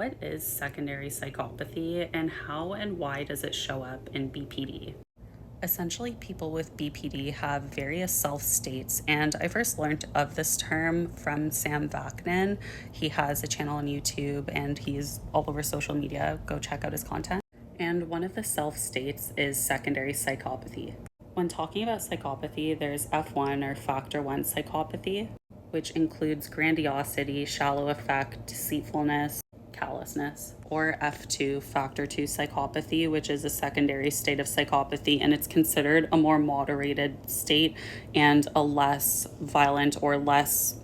What is secondary psychopathy and how and why does it show up in BPD? Essentially, people with BPD have various self states, and I first learned of this term from Sam Vaknin. He has a channel on YouTube and he's all over social media. Go check out his content. And one of the self states is secondary psychopathy. When talking about psychopathy, there's F1 or factor 1 psychopathy, which includes grandiosity, shallow affect, deceitfulness, callousness, or F2, factor 2 psychopathy, which is a secondary state of psychopathy, and it's considered a more moderated state and a less violent or less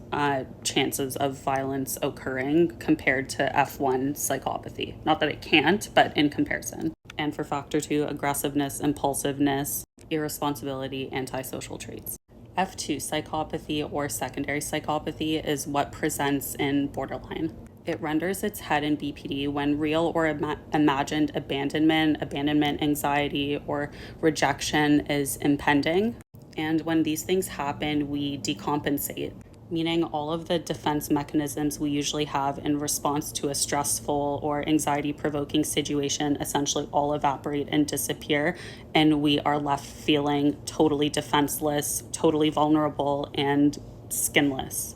chances of violence occurring compared to F1 psychopathy. Not that it can't, but in comparison. And for factor 2, aggressiveness, impulsiveness, irresponsibility, antisocial traits. F2 psychopathy or secondary psychopathy is what presents in borderline. It renders its head in BPD when real or imagined abandonment anxiety, or rejection is impending. And when these things happen, we decompensate, meaning all of the defense mechanisms we usually have in response to a stressful or anxiety-provoking situation essentially all evaporate and disappear, and we are left feeling totally defenseless, totally vulnerable, and skinless.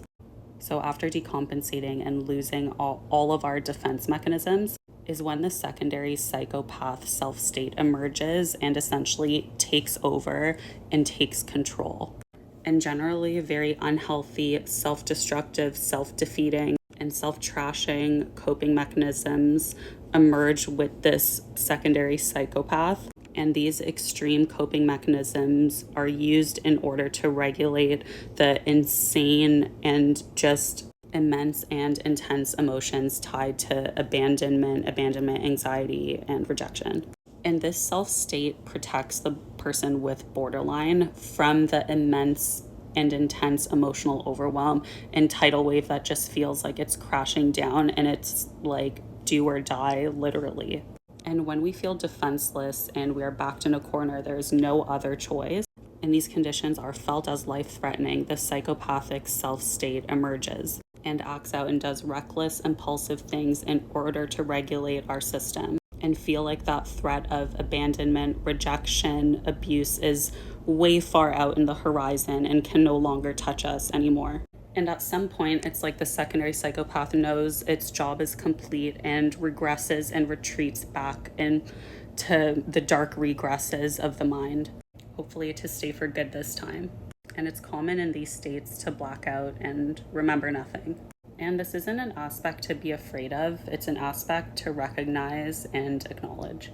So after decompensating and losing all of our defense mechanisms is when the secondary psychopath self-state emerges and essentially takes over and takes control. And generally very unhealthy, self-destructive, self-defeating, and self-trashing coping mechanisms emerge with this secondary psychopath. And these extreme coping mechanisms are used in order to regulate the insane and just immense and intense emotions tied to abandonment, anxiety, and rejection. And this self-state protects the person with borderline from the immense and intense emotional overwhelm and tidal wave that just feels like it's crashing down, and it's like do or die, literally. And when we feel defenseless and we are backed in a corner, there's no other choice, and these conditions are felt as life-threatening, the psychopathic self-state emerges and acts out and does reckless, impulsive things in order to regulate our system and feel like that threat of abandonment, rejection, abuse is way far out in the horizon and can no longer touch us anymore. And at some point, it's like the secondary psychopath knows its job is complete and regresses and retreats back into the dark regresses of the mind, hopefully to stay for good this time. And it's common in these states to black out and remember nothing. And this isn't an aspect to be afraid of, it's an aspect to recognize and acknowledge.